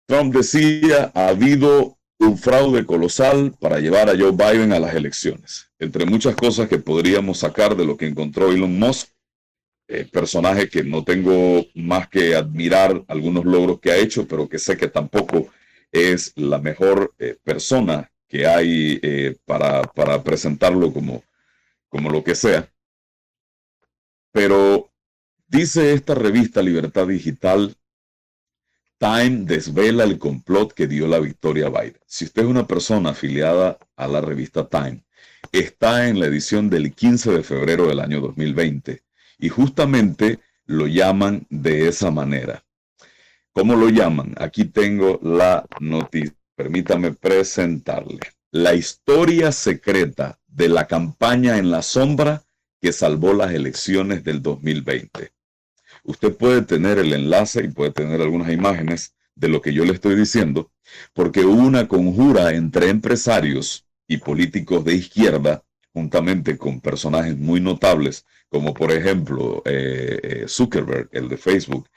Trump decía, ha habido un fraude colosal para llevar a Joe Biden a las elecciones. Entre muchas cosas que podríamos sacar de lo que encontró Elon Musk, personaje que no tengo más que admirar algunos logros que ha hecho, pero que sé que tampoco es la mejor persona que hay para presentarlo como lo que sea. Pero dice esta revista Libertad Digital, Time desvela el complot que dio la victoria a Biden. Si usted es una persona afiliada a la revista Time, está en la edición del 15 de febrero del año 2020 y justamente lo llaman de esa manera. ¿Cómo lo llaman? Aquí tengo la noticia. Permítame presentarle. La historia secreta de la campaña en la sombra que salvó las elecciones del 2020. Usted puede tener el enlace y puede tener algunas imágenes de lo que yo le estoy diciendo, porque hubo una conjura entre empresarios y políticos de izquierda juntamente con personajes muy notables, como por ejemplo Zuckerberg, el de Facebook,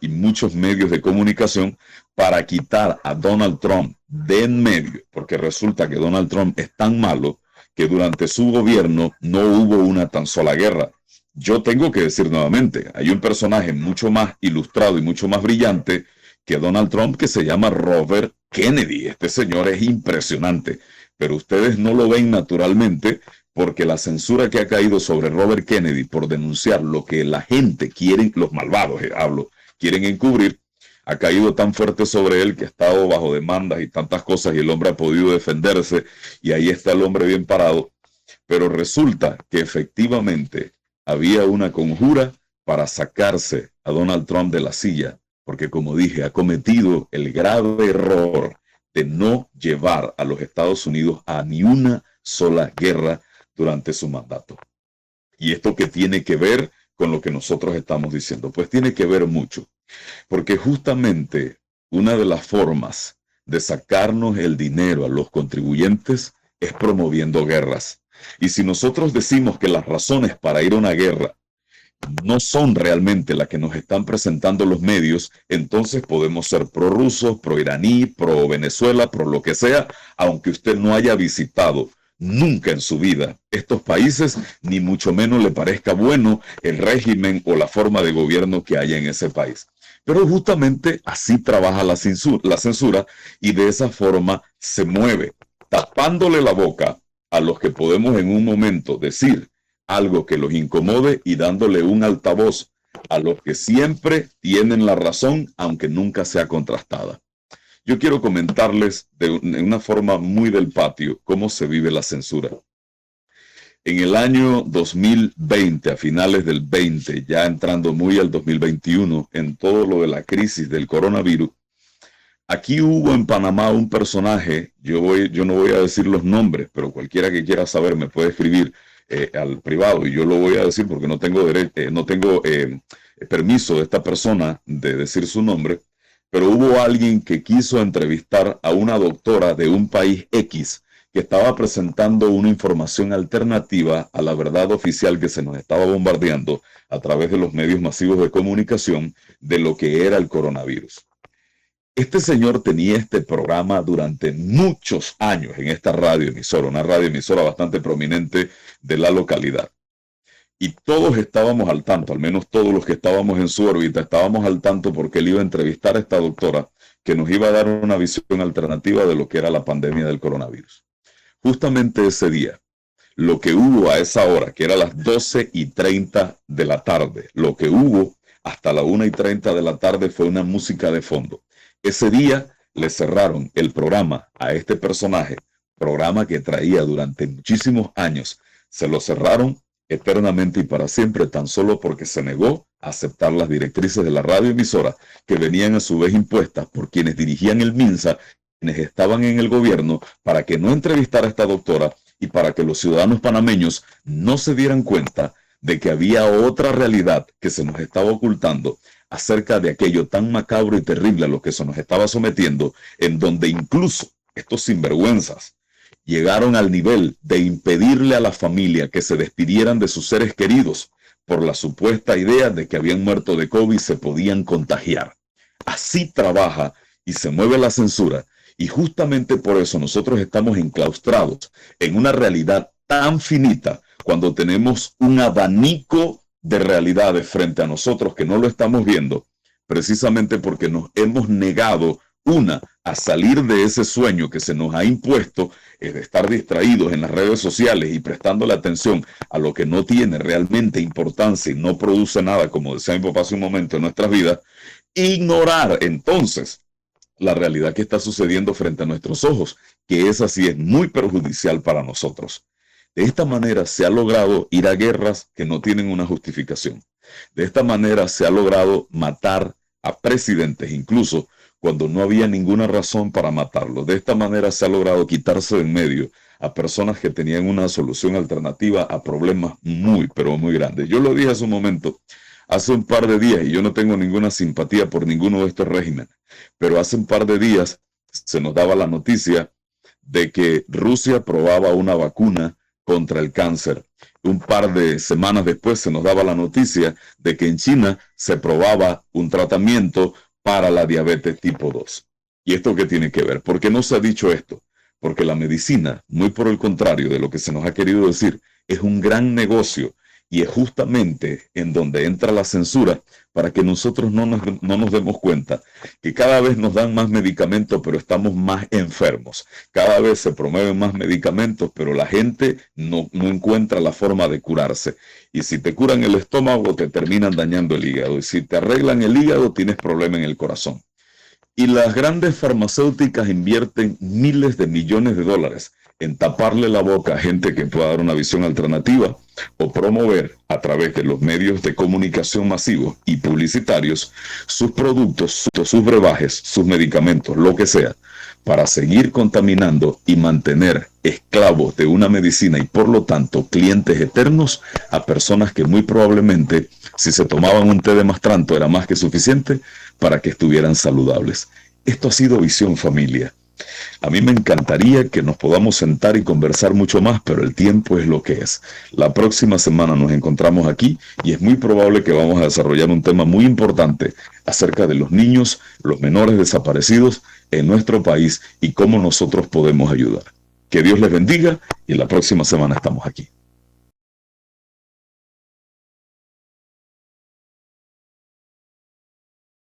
y muchos medios de comunicación, para quitar a Donald Trump de en medio, porque resulta que Donald Trump es tan malo que durante su gobierno no hubo una tan sola guerra. Yo tengo que decir nuevamente, hay un personaje mucho más ilustrado y mucho más brillante que Donald Trump, que se llama Robert Kennedy. Este señor es impresionante, pero ustedes no lo ven naturalmente porque la censura que ha caído sobre Robert Kennedy por denunciar lo que la gente quiere, los malvados, quieren encubrir, ha caído tan fuerte sobre él que ha estado bajo demandas y tantas cosas y el hombre ha podido defenderse y ahí está el hombre bien parado. Pero resulta que efectivamente había una conjura para sacarse a Donald Trump de la silla, porque como dije, ha cometido el grave error de no llevar a los Estados Unidos a ni una sola guerra durante su mandato. ¿Y esto qué tiene que ver con lo que nosotros estamos diciendo? Pues tiene que ver mucho, porque justamente una de las formas de sacarnos el dinero a los contribuyentes es promoviendo guerras. Y si nosotros decimos que las razones para ir a una guerra no son realmente las que nos están presentando los medios, entonces podemos ser pro-rusos, pro-iraní, pro-Venezuela, pro lo que sea, aunque usted no haya visitado nunca en su vida estos países, ni mucho menos le parezca bueno el régimen o la forma de gobierno que haya en ese país. Pero justamente así trabaja la censura y de esa forma se mueve, tapándole la boca a los que podemos en un momento decir algo que los incomode y dándole un altavoz a los que siempre tienen la razón, aunque nunca sea contrastada. Yo quiero comentarles de una forma muy del patio cómo se vive la censura. En el año 2020, a finales del 20, ya entrando muy al 2021, en todo lo de la crisis del coronavirus, aquí hubo en Panamá un personaje, yo no voy a decir los nombres, pero cualquiera que quiera saber me puede escribir al privado y yo lo voy a decir porque no tengo permiso de esta persona de decir su nombre, pero hubo alguien que quiso entrevistar a una doctora de un país X que estaba presentando una información alternativa a la verdad oficial que se nos estaba bombardeando a través de los medios masivos de comunicación de lo que era el coronavirus. Este señor tenía este programa durante muchos años en esta radioemisora, una radioemisora bastante prominente de la localidad. Y todos estábamos al tanto, al menos todos los que estábamos en su órbita, estábamos al tanto porque él iba a entrevistar a esta doctora que nos iba a dar una visión alternativa de lo que era la pandemia del coronavirus. Justamente ese día, lo que hubo a esa hora, que era las 12:30 de la tarde, lo que hubo hasta la 1:30 de la tarde fue una música de fondo. Ese día le cerraron el programa a este personaje, programa que traía durante muchísimos años. Se lo cerraron eternamente y para siempre, tan solo porque se negó a aceptar las directrices de la radioemisora que venían a su vez impuestas por quienes dirigían el MINSA, quienes estaban en el gobierno, para que no entrevistara a esta doctora y para que los ciudadanos panameños no se dieran cuenta de que había otra realidad que se nos estaba ocultando acerca de aquello tan macabro y terrible a lo que se nos estaba sometiendo, en donde incluso estos sinvergüenzas llegaron al nivel de impedirle a la familia que se despidieran de sus seres queridos por la supuesta idea de que habían muerto de COVID y se podían contagiar. Así trabaja y se mueve la censura, y justamente por eso nosotros estamos enclaustrados en una realidad tan finita cuando tenemos un abanico de realidades frente a nosotros que no lo estamos viendo, precisamente porque nos hemos negado a salir de ese sueño que se nos ha impuesto, de estar distraídos en las redes sociales y prestándole atención a lo que no tiene realmente importancia y no produce nada, como decía mi papá hace un momento, en nuestras vidas. Ignorar entonces la realidad que está sucediendo frente a nuestros ojos, que esa sí es muy perjudicial para nosotros. De esta manera se ha logrado ir a guerras que no tienen una justificación. De esta manera se ha logrado matar a presidentes, incluso cuando no había ninguna razón para matarlos. De esta manera se ha logrado quitarse de en medio a personas que tenían una solución alternativa a problemas muy, pero muy grandes. Yo lo dije hace un momento, hace un par de días, y yo no tengo ninguna simpatía por ninguno de estos regímenes, pero hace un par de días se nos daba la noticia de que Rusia probaba una vacuna contra el cáncer. Un par de semanas después se nos daba la noticia de que en China se probaba un tratamiento para la diabetes tipo 2. ¿Y esto qué tiene que ver? ¿Por qué no se ha dicho esto? Porque la medicina, muy por el contrario de lo que se nos ha querido decir, es un gran negocio y es justamente en donde entra la censura para que nosotros no nos demos cuenta que cada vez nos dan más medicamentos, pero estamos más enfermos. Cada vez se promueven más medicamentos, pero la gente no encuentra la forma de curarse. Y si te curan el estómago, te terminan dañando el hígado. Y si te arreglan el hígado, tienes problema en el corazón. Y las grandes farmacéuticas invierten miles de millones de dólares en taparle la boca a gente que pueda dar una visión alternativa o promover a través de los medios de comunicación masivos y publicitarios sus productos, sus brebajes, sus medicamentos, lo que sea, para seguir contaminando y mantener esclavos de una medicina y por lo tanto clientes eternos a personas que muy probablemente si se tomaban un té de mastranto era más que suficiente para que estuvieran saludables. Esto ha sido Visión Familia. A mí me encantaría que nos podamos sentar y conversar mucho más, pero el tiempo es lo que es. La próxima semana nos encontramos aquí y es muy probable que vamos a desarrollar un tema muy importante acerca de los niños, los menores desaparecidos en nuestro país y cómo nosotros podemos ayudar. Que Dios les bendiga y la próxima semana estamos aquí.